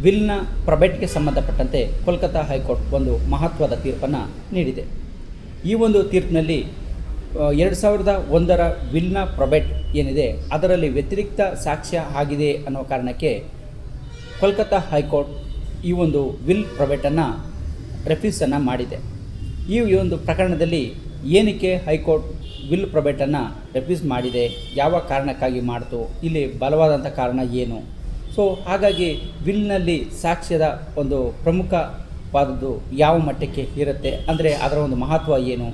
ವಿಲ್ನ ಪ್ರೊಬೆಟ್ಗೆ ಸಂಬಂಧಪಟ್ಟಂತೆ ಕೋಲ್ಕತ್ತಾ ಹೈಕೋರ್ಟ್ ಒಂದು ಮಹತ್ವದ ತೀರ್ಪನ್ನು ನೀಡಿದೆ. ಈ ಒಂದು ತೀರ್ಪಿನಲ್ಲಿ 2001ರ ವಿಲ್ನ ಪ್ರೊಬೆಟ್ ಏನಿದೆ ಅದರಲ್ಲಿ ವ್ಯತಿರಿಕ್ತ ಸಾಕ್ಷ್ಯ ಆಗಿದೆ ಅನ್ನೋ ಕಾರಣಕ್ಕೆ ಕೋಲ್ಕತ್ತಾ ಹೈಕೋರ್ಟ್ ಈ ಒಂದು ವಿಲ್ ಪ್ರೊಬೆಟನ್ನು ರೆಫ್ಯೂಸನ್ನು ಮಾಡಿದೆ. ಈ ಒಂದು ಪ್ರಕರಣದಲ್ಲಿ ಏನಕ್ಕೆ ಹೈಕೋರ್ಟ್ ವಿಲ್ ಪ್ರೊಬೆಟನ್ನು ರೆಫ್ಯೂಸ್ ಮಾಡಿದೆ, ಯಾವ ಕಾರಣಕ್ಕಾಗಿ ಮಾಡ್ತು, ಇಲ್ಲಿ ಬಲವಾದಂಥ ಕಾರಣ ಏನು? ಸೊ ಹಾಗಾಗಿ ವಿಲ್ನಲ್ಲಿ ಸಾಕ್ಷ್ಯದ ಒಂದು ಪ್ರಮುಖವಾದದ್ದು ಯಾವ ಮಟ್ಟಕ್ಕೆ ಇರುತ್ತೆ, ಅಂದರೆ ಅದರ ಒಂದು ಮಹತ್ವ ಏನು,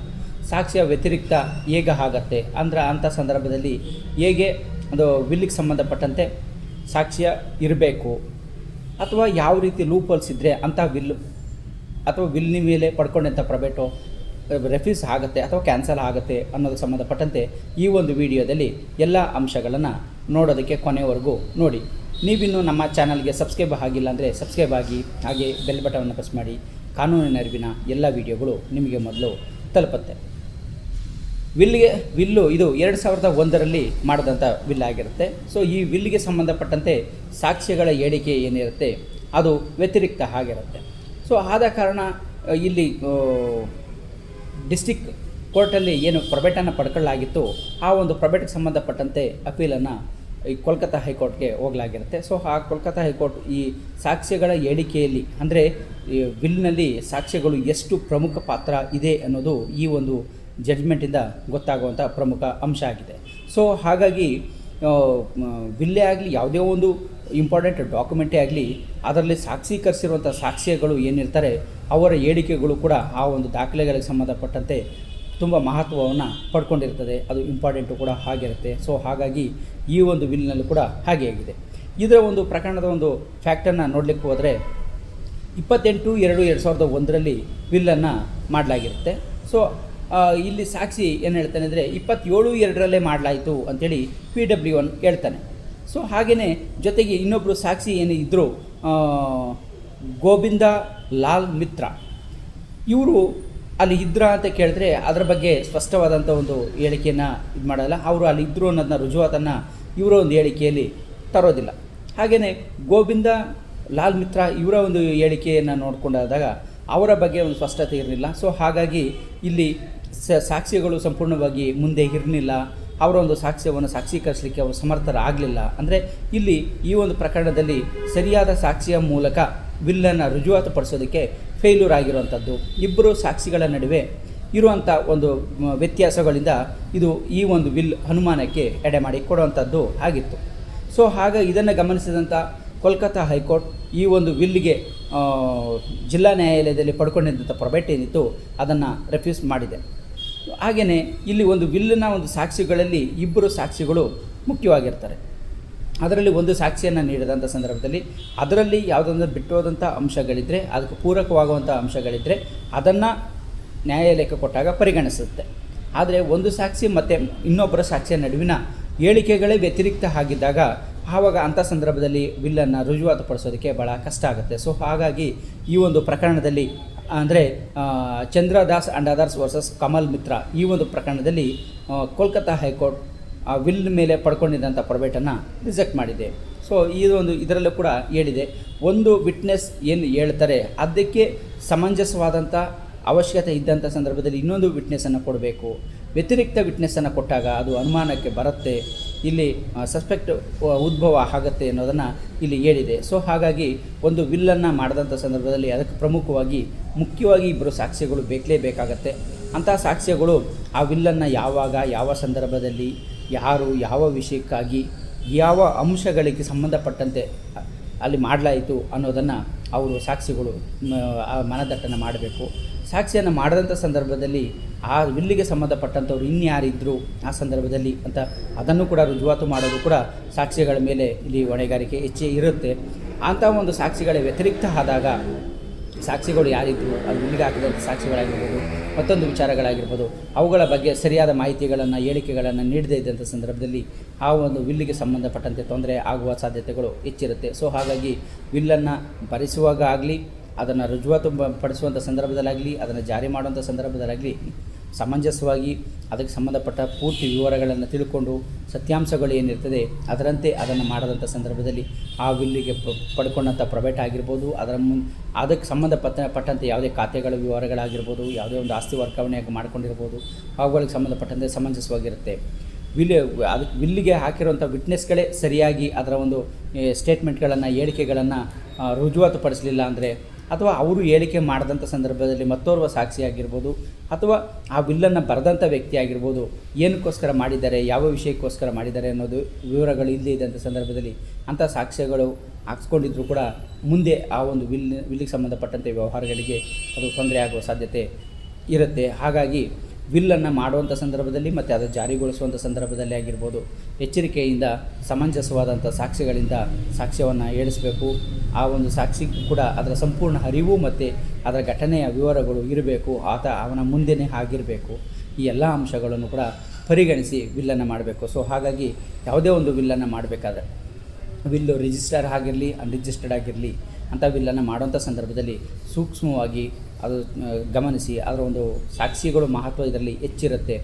ಸಾಕ್ಷ್ಯ ವ್ಯತಿರಿಕ್ತ ಹೇಗೆ ಆಗತ್ತೆ, ಅಂದರೆ ಅಂಥ ಸಂದರ್ಭದಲ್ಲಿ ಹೇಗೆ ಒಂದು ವಿಲ್ಲಿಗೆ ಸಂಬಂಧಪಟ್ಟಂತೆ ಸಾಕ್ಷ್ಯ ಇರಬೇಕು, ಅಥವಾ ಯಾವ ರೀತಿ ಲೂಪಲ್ಸ್ ಇದ್ದರೆ ಅಂಥ ವಿಲ್ಲು ಅಥವಾ ವಿಲ್ನ ಮೇಲೆ ಪಡ್ಕೊಂಡಂಥ ಪ್ರೊಬೆಟು ರೆಫ್ಯೂಸ್ ಆಗುತ್ತೆ ಅಥವಾ ಕ್ಯಾನ್ಸಲ್ ಆಗುತ್ತೆ ಅನ್ನೋದಕ್ಕೆ ಸಂಬಂಧಪಟ್ಟಂತೆ ಈ ಒಂದು ವಿಡಿಯೋದಲ್ಲಿ ಎಲ್ಲ ಅಂಶಗಳನ್ನು ನೋಡೋದಕ್ಕೆ ಕೊನೆಯವರೆಗೂ ನೋಡಿ. ನೀವಿನ್ನೂ ನಮ್ಮ ಚಾನಲ್ಗೆ ಸಬ್ಸ್ಕ್ರೈಬ್ ಆಗಿಲ್ಲ ಅಂದರೆ ಸಬ್ಸ್ಕ್ರೈಬ್ ಆಗಿ, ಹಾಗೆ ಬೆಲ್ ಬಟನನ್ನು ಪ್ರೆಸ್ ಮಾಡಿ. ಕಾನೂನಿನ ಅರಿವಿನ ಎಲ್ಲ ವಿಡಿಯೋಗಳು ನಿಮಗೆ ಮೊದಲು ತಲುಪುತ್ತೆ. ವಿಲ್ಲು ಇದು 2001ರಲ್ಲಿ ಮಾಡಿದಂಥ ವಿಲ್ ಆಗಿರುತ್ತೆ. ಸೊ ಈ ವಿಲ್ಗೆ ಸಂಬಂಧಪಟ್ಟಂತೆ ಸಾಕ್ಷ್ಯಗಳ ಹೇಳಿಕೆ ಏನಿರುತ್ತೆ ಅದು ವ್ಯತಿರಿಕ್ತ ಆಗಿರುತ್ತೆ. ಸೊ ಆದ ಕಾರಣ ಇಲ್ಲಿ ಡಿಸ್ಟಿಕ್ ಕೋರ್ಟಲ್ಲಿ ಏನು ಪ್ರೊಬೆಟನ್ನು ಪಡ್ಕೊಳ್ಳಲಾಗಿತ್ತು ಆ ಒಂದು ಪ್ರೊಬೆಟ್ಗೆ ಸಂಬಂಧಪಟ್ಟಂತೆ ಅಪೀಲನ್ನು ಈ ಕೋಲ್ಕತ್ತಾ ಹೈಕೋರ್ಟ್ಗೆ ಹೋಗಲಾಗಿರುತ್ತೆ. ಸೊ ಆ ಕೋಲ್ಕತ್ತಾ ಹೈಕೋರ್ಟ್ ಈ ಸಾಕ್ಷ್ಯಗಳ ಹೇಳಿಕೆಯಲ್ಲಿ, ಅಂದರೆ ಈ ವಿಲ್ನಲ್ಲಿ ಸಾಕ್ಷ್ಯಗಳು ಎಷ್ಟು ಪ್ರಮುಖ ಪಾತ್ರ ಇದೆ ಅನ್ನೋದು ಈ ಒಂದು ಜಡ್ಜ್ಮೆಂಟಿಂದ ಗೊತ್ತಾಗುವಂಥ ಪ್ರಮುಖ ಅಂಶ ಆಗಿದೆ. ಸೊ ಹಾಗಾಗಿ ವಿಲ್ಲೇ ಆಗಲಿ ಯಾವುದೇ ಒಂದು ಇಂಪಾರ್ಟೆಂಟ್ ಡಾಕ್ಯುಮೆಂಟೇ ಆಗಲಿ ಅದರಲ್ಲಿ ಸಾಕ್ಷೀಕರಿಸಿರುವಂಥ ಸಾಕ್ಷ್ಯಗಳು ಏನಿರ್ತಾರೆ ಅವರ ಹೇಳಿಕೆಗಳು ಕೂಡ ಆ ಒಂದು ದಾಖಲೆಗಳಿಗೆ ಸಂಬಂಧಪಟ್ಟಂತೆ ತುಂಬ ಮಹತ್ವವನ್ನು ಪಡ್ಕೊಂಡಿರ್ತದೆ, ಅದು ಇಂಪಾರ್ಟೆಂಟು ಕೂಡ ಆಗಿರುತ್ತೆ. ಸೊ ಹಾಗಾಗಿ ಈ ಒಂದು ವಿಲ್ನಲ್ಲಿ ಕೂಡ ಹಾಗೆ ಆಗಿದೆ. ಇದರ ಒಂದು ಪ್ರಕರಣದ ಒಂದು ಫ್ಯಾಕ್ಟನ್ನು ನೋಡಲಿಕ್ಕೆ ಹೋದರೆ 28/2/2001ರಲ್ಲಿ ವಿಲ್ಲನ್ನು ಮಾಡಲಾಗಿರುತ್ತೆ. ಸೊ ಇಲ್ಲಿ ಸಾಕ್ಷಿ ಏನು ಹೇಳ್ತಾನೆ ಅಂದರೆ 27/2ರಲ್ಲೇ ಮಾಡಲಾಯಿತು ಅಂಥೇಳಿ PW1 ಹೇಳ್ತಾನೆ. ಸೊ ಹಾಗೆಯೇ ಜೊತೆಗೆ ಇನ್ನೊಬ್ಬರು ಸಾಕ್ಷಿ ಏನು ಇದ್ದರು, ಗೋವಿಂದ ಲಾಲ್ ಮಿತ್ರ, ಇವರು ಅಲ್ಲಿ ಇದ್ರ ಅಂತ ಕೇಳಿದ್ರೆ ಅದರ ಬಗ್ಗೆ ಸ್ಪಷ್ಟವಾದಂಥ ಒಂದು ಹೇಳಿಕೆಯನ್ನು ಇದು ಮಾಡೋಲ್ಲ. ಅವರು ಅಲ್ಲಿ ಇದ್ದರು ಅನ್ನೋದನ್ನ ರುಜುವಾತನ್ನು ಇವರ ಒಂದು ಹೇಳಿಕೆಯಲ್ಲಿ ತರೋದಿಲ್ಲ. ಹಾಗೆಯೇ ಗೋವಿಂದ ಲಾಲ್ ಮಿತ್ರ ಇವರ ಒಂದು ಹೇಳಿಕೆಯನ್ನು ನೋಡಿಕೊಂಡಾದಾಗ ಅವರ ಬಗ್ಗೆ ಒಂದು ಸ್ಪಷ್ಟತೆ ಇರಲಿಲ್ಲ. ಸೊ ಹಾಗಾಗಿ ಇಲ್ಲಿ ಸಾಕ್ಷಿಗಳು ಸಂಪೂರ್ಣವಾಗಿ ಮುಂದೆ ಇರಲಿಲ್ಲ, ಅವರ ಒಂದು ಸಾಕ್ಷ್ಯವನ್ನು ಸಾಕ್ಷೀಕರಿಸಲಿಕ್ಕೆ ಅವರು ಸಮರ್ಥರಾಗಲಿಲ್ಲ. ಅಂದರೆ ಇಲ್ಲಿ ಈ ಒಂದು ಪ್ರಕರಣದಲ್ಲಿ ಸರಿಯಾದ ಸಾಕ್ಷಿಯ ಮೂಲಕ ವಿಲ್ಲನ್ನು ರುಜುವಾತುಪಡಿಸೋದಕ್ಕೆ ಫೇಲ್ಯೂರ್ ಆಗಿರುವಂಥದ್ದು, ಇಬ್ಬರು ಸಾಕ್ಷಿಗಳ ನಡುವೆ ಇರುವಂಥ ಒಂದು ವ್ಯತ್ಯಾಸಗಳಿಂದ ಇದು ಈ ಒಂದು ವಿಲ್ ಅನುಮಾನಕ್ಕೆ ಎಡೆ ಮಾಡಿ ಕೊಡುವಂಥದ್ದು ಆಗಿತ್ತು. ಸೊ ಇದನ್ನು ಗಮನಿಸಿದಂಥ ಕೋಲ್ಕತ್ತಾ ಹೈಕೋರ್ಟ್ ಈ ಒಂದು ವಿಲ್ಗೆ ಜಿಲ್ಲಾ ನ್ಯಾಯಾಲಯದಲ್ಲಿ ಪಡ್ಕೊಂಡಿದ್ದಂಥ ಪ್ರೊಬೆಟ್ ಏನಿತ್ತು ಅದನ್ನು ರೆಫ್ಯೂಸ್ ಮಾಡಿದೆ. ಹಾಗೆಯೇ ಇಲ್ಲಿ ಒಂದು ವಿಲ್ಲಿನ ಒಂದು ಸಾಕ್ಷಿಗಳಲ್ಲಿ ಇಬ್ಬರು ಸಾಕ್ಷಿಗಳು ಮುಖ್ಯವಾಗಿರ್ತಾರೆ. ಅದರಲ್ಲಿ ಒಂದು ಸಾಕ್ಷಿಯನ್ನು ನೀಡಿದಂಥ ಸಂದರ್ಭದಲ್ಲಿ ಅದರಲ್ಲಿ ಯಾವುದೊಂದು ಬಿಟ್ಟೋದಂಥ ಅಂಶಗಳಿದ್ದರೆ, ಅದಕ್ಕೆ ಪೂರಕವಾಗುವಂಥ ಅಂಶಗಳಿದ್ದರೆ ಅದನ್ನು ನ್ಯಾಯಾಲಯಕ್ಕೆ ಕೊಟ್ಟಾಗ ಪರಿಗಣಿಸುತ್ತೆ. ಆದರೆ ಒಂದು ಸಾಕ್ಷಿ ಮತ್ತು ಇನ್ನೊಬ್ಬರ ಸಾಕ್ಷಿಯ ನಡುವಿನ ಹೇಳಿಕೆಗಳೇ ವ್ಯತಿರಿಕ್ತ ಆಗಿದ್ದಾಗ ಆವಾಗ ಅಂಥ ಸಂದರ್ಭದಲ್ಲಿ ವಿಲ್ಲನ್ನು ರುಜುವಾತುಪಡಿಸೋದಕ್ಕೆ ಭಾಳ ಕಷ್ಟ ಆಗುತ್ತೆ. ಸೊ ಹಾಗಾಗಿ ಈ ಒಂದು ಪ್ರಕರಣದಲ್ಲಿ ಅಂದರೆ Chandradas and others versus Kamal ಮಿತ್ರ ಈ ಒಂದು ಪ್ರಕರಣದಲ್ಲಿ ಕೋಲ್ಕತ್ತಾ ಹೈಕೋರ್ಟ್ ವಿಲ್ ಮೇಲೆ ಪಡ್ಕೊಂಡಿದ್ದಂಥ ಪ್ರೊಬೆಟನ್ನು ರಿಜೆಕ್ಟ್ ಮಾಡಿದೆ. ಸೊ ಇದರಲ್ಲೂ ಕೂಡ ಹೇಳಿದೆ, ಒಂದು ವಿಟ್ನೆಸ್ ಏನು ಹೇಳ್ತಾರೆ ಅದಕ್ಕೆ ಸಮಂಜಸವಾದಂಥ ಅವಶ್ಯಕತೆ ಇದ್ದಂಥ ಸಂದರ್ಭದಲ್ಲಿ ಇನ್ನೊಂದು ವಿಟ್ನೆಸ್ಸನ್ನು ಕೊಡಬೇಕು. ವ್ಯತಿರಿಕ್ತ ವಿಟ್ನೆಸ್ಸನ್ನು ಕೊಟ್ಟಾಗ ಅದು ಅನುಮಾನಕ್ಕೆ ಬರುತ್ತೆ, ಇಲ್ಲಿ ಸಸ್ಪೆಕ್ಟ್ ಉದ್ಭವ ಆಗುತ್ತೆ ಅನ್ನೋದನ್ನು ಇಲ್ಲಿ ಹೇಳಿದೆ. ಸೊ ಹಾಗಾಗಿ ಒಂದು ವಿಲ್ಲನ್ನು ಮಾಡಿದಂಥ ಸಂದರ್ಭದಲ್ಲಿ ಅದಕ್ಕೆ ಮುಖ್ಯವಾಗಿ ಇಬ್ಬರು ಸಾಕ್ಷ್ಯಗಳು ಬೇಕಾಗತ್ತೆ. ಅಂಥ ಸಾಕ್ಷ್ಯಗಳು ಆ ವಿಲ್ಲನ್ನು ಯಾವಾಗ, ಯಾವ ಸಂದರ್ಭದಲ್ಲಿ, ಯಾರು, ಯಾವ ವಿಷಯಕ್ಕಾಗಿ, ಯಾವ ಅಂಶಗಳಿಗೆ ಸಂಬಂಧಪಟ್ಟಂತೆ ಅಲ್ಲಿ ಮಾಡಲಾಯಿತು ಅನ್ನೋದನ್ನು ಅವರು ಸಾಕ್ಷಿಗಳು ಮನದಟ್ಟನ್ನು ಮಾಡಬೇಕು. ಸಾಕ್ಷಿಯನ್ನು ಮಾಡಿದಂಥ ಸಂದರ್ಭದಲ್ಲಿ ಆ ವಿಲ್ಲಿಗೆ ಸಂಬಂಧಪಟ್ಟಂಥವ್ರು ಇನ್ಯಾರಿದ್ದರು ಆ ಸಂದರ್ಭದಲ್ಲಿ ಅಂತ ಅದನ್ನು ಕೂಡ ರುಜುವಾತು ಮಾಡೋದು ಕೂಡ ಸಾಕ್ಷಿಗಳ ಮೇಲೆ ಇಲ್ಲಿ ಹೊಣೆಗಾರಿಕೆ ಹೆಚ್ಚೇ ಇರುತ್ತೆ. ಅಂಥ ಒಂದು ಸಾಕ್ಷಿಗಳ ವ್ಯತಿರಿಕ್ತ ಆದಾಗ ಸಾಕ್ಷಿಗಳು ಯಾರಿದ್ದರು, ಅದು ವಿಲ್ಲಿಗೆ ಹಾಕಿದಂಥ ಸಾಕ್ಷಿಗಳಾಗಿರ್ಬೋದು, ಮತ್ತೊಂದು ವಿಚಾರಗಳಾಗಿರ್ಬೋದು, ಅವುಗಳ ಬಗ್ಗೆ ಸರಿಯಾದ ಮಾಹಿತಿಗಳನ್ನು, ಹೇಳಿಕೆಗಳನ್ನು ನೀಡದೇ ಇದ್ದಂಥ ಸಂದರ್ಭದಲ್ಲಿ ಆ ಒಂದು ವಿಲ್ಲಿಗೆ ಸಂಬಂಧಪಟ್ಟಂತೆ ತೊಂದರೆ ಆಗುವ ಸಾಧ್ಯತೆಗಳು ಹೆಚ್ಚಿರುತ್ತೆ. ಸೊ ಹಾಗಾಗಿ ವಿಲ್ಲನ್ನು ಬರೆಸುವಾಗ ಆಗಲಿ, ಅದನ್ನು ರುಜುವಾತು ಪಡಿಸುವಂಥ ಸಂದರ್ಭದಲ್ಲಾಗಲಿ, ಅದನ್ನು ಜಾರಿ ಮಾಡುವಂಥ ಸಂದರ್ಭದಲ್ಲಾಗಲಿ ಸಮಂಜಸವಾಗಿ ಅದಕ್ಕೆ ಸಂಬಂಧಪಟ್ಟ ಪೂರ್ತಿ ವಿವರಗಳನ್ನು ತಿಳ್ಕೊಂಡು ಸತ್ಯಾಂಶಗಳು ಏನಿರ್ತದೆ ಅದರಂತೆ ಅದನ್ನು ಮಾಡದಂಥ ಸಂದರ್ಭದಲ್ಲಿ ಆ ವಿಲ್ಲಿಗೆ ಪಡ್ಕೊಂಡಂಥ ಪ್ರೈವೇಟ್ ಆಗಿರ್ಬೋದು, ಅದಕ್ಕೆ ಸಂಬಂಧಪಟ್ಟಂತೆ ಯಾವುದೇ ಖಾತೆಗಳ ವಿವರಗಳಾಗಿರ್ಬೋದು, ಯಾವುದೇ ಒಂದು ಆಸ್ತಿ ವರ್ಗಾವಣೆಯಾಗಿ ಮಾಡ್ಕೊಂಡಿರ್ಬೋದು, ಅವುಗಳಿಗೆ ಸಂಬಂಧಪಟ್ಟಂತೆ ಸಮಂಜಸವಾಗಿರುತ್ತೆ. ಅದಕ್ಕೆ ವಿಲ್ಲಿಗೆ ಹಾಕಿರುವಂಥ ವಿಟ್ನೆಸ್ಗಳೇ ಸರಿಯಾಗಿ ಅದರ ಒಂದು ಸ್ಟೇಟ್ಮೆಂಟ್ಗಳನ್ನು, ಹೇಳಿಕೆಗಳನ್ನು ರುಜುವಾತುಪಡಿಸಲಿಲ್ಲ ಅಂದರೆ, ಅಥವಾ ಅವರು ಹೇಳಿಕೆ ಮಾಡಿದಂಥ ಸಂದರ್ಭದಲ್ಲಿ ಮತ್ತೋರ್ವ ಸಾಕ್ಷಿಯಾಗಿರ್ಬೋದು, ಅಥವಾ ಆ ವಿಲ್ಲನ್ನು ಬರೆದಂಥ ವ್ಯಕ್ತಿ ಆಗಿರ್ಬೋದು, ಏನಕ್ಕೋಸ್ಕರ ಮಾಡಿದ್ದಾರೆ, ಯಾವ ವಿಷಯಕ್ಕೋಸ್ಕರ ಮಾಡಿದ್ದಾರೆ ಅನ್ನೋದು ವಿವರಗಳು ಇಲ್ಲದೇ ಇದ್ದಂಥ ಸಂದರ್ಭದಲ್ಲಿ ಅಂಥ ಸಾಕ್ಷ್ಯಗಳು ಹಾಕ್ಸ್ಕೊಂಡಿದ್ರು ಕೂಡ ಮುಂದೆ ಆ ಒಂದು ವಿಲ್ಲಿಗೆ ಸಂಬಂಧಪಟ್ಟಂತೆ ವ್ಯವಹಾರಗಳಿಗೆ ಅದು ತೊಂದರೆ ಆಗುವ ಸಾಧ್ಯತೆ ಇರುತ್ತೆ. ಹಾಗಾಗಿ ವಿಲ್ಲನ್ನು ಮಾಡುವಂಥ ಸಂದರ್ಭದಲ್ಲಿ ಮತ್ತು ಅದು ಜಾರಿಗೊಳಿಸುವಂಥ ಸಂದರ್ಭದಲ್ಲಿ ಆಗಿರ್ಬೋದು, ಎಚ್ಚರಿಕೆಯಿಂದ ಸಮಂಜಸವಾದಂಥ ಸಾಕ್ಷ್ಯಗಳಿಂದ ಸಾಕ್ಷ್ಯವನ್ನು ಹೇಳಿಸಬೇಕು. ಆ ಒಂದು ಸಾಕ್ಷಿ ಕೂಡ ಅದರ ಸಂಪೂರ್ಣ ಅರಿವು ಮತ್ತು ಅದರ ಘಟನೆಯ ವಿವರಗಳು ಇರಬೇಕು, ಅವನ ಮುಂದೆನೇ ಆಗಿರಬೇಕು. ಈ ಎಲ್ಲ ಅಂಶಗಳನ್ನು ಕೂಡ ಪರಿಗಣಿಸಿ ವಿಲ್ಲನ್ನು ಮಾಡಬೇಕು. ಸೊ ಹಾಗಾಗಿ ಯಾವುದೇ ಒಂದು ವಿಲ್ಲನ್ನು ಮಾಡಬೇಕಾದ್ರೆ, ವಿಲ್ಲು ರಿಜಿಸ್ಟರ್ ಆಗಿರಲಿ ಅನ್ರಿಜಿಸ್ಟರ್ಡ್ ಆಗಿರಲಿ, ಅಂಥ ವಿಲ್ಲನ್ನು ಮಾಡುವಂಥ ಸಂದರ್ಭದಲ್ಲಿ ಸೂಕ್ಷ್ಮವಾಗಿ ಅದು ಗಮನಿಸಿ, ಅದರ ಒಂದು ಸಾಕ್ಷಿಗಳು ಮಹತ್ವ ಇದರಲ್ಲಿ ಹೆಚ್ಚಿರುತ್ತೆ.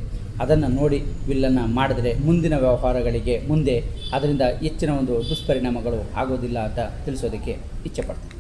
ಅದನ್ನು ನೋಡಿ ವಿಲ್ಲನ್ನು ಮಾಡಿದ್ರೆ ಮುಂದಿನ ವ್ಯವಹಾರಗಳಿಗೆ ಮುಂದೆ ಅದರಿಂದ ಹೆಚ್ಚಿನ ಒಂದು ದುಷ್ಪರಿಣಾಮಗಳು ಆಗೋದಿಲ್ಲ ಅಂತ ತಿಳಿಸೋದಕ್ಕೆ ಇಚ್ಛೆಪಡ್ತೀನಿ.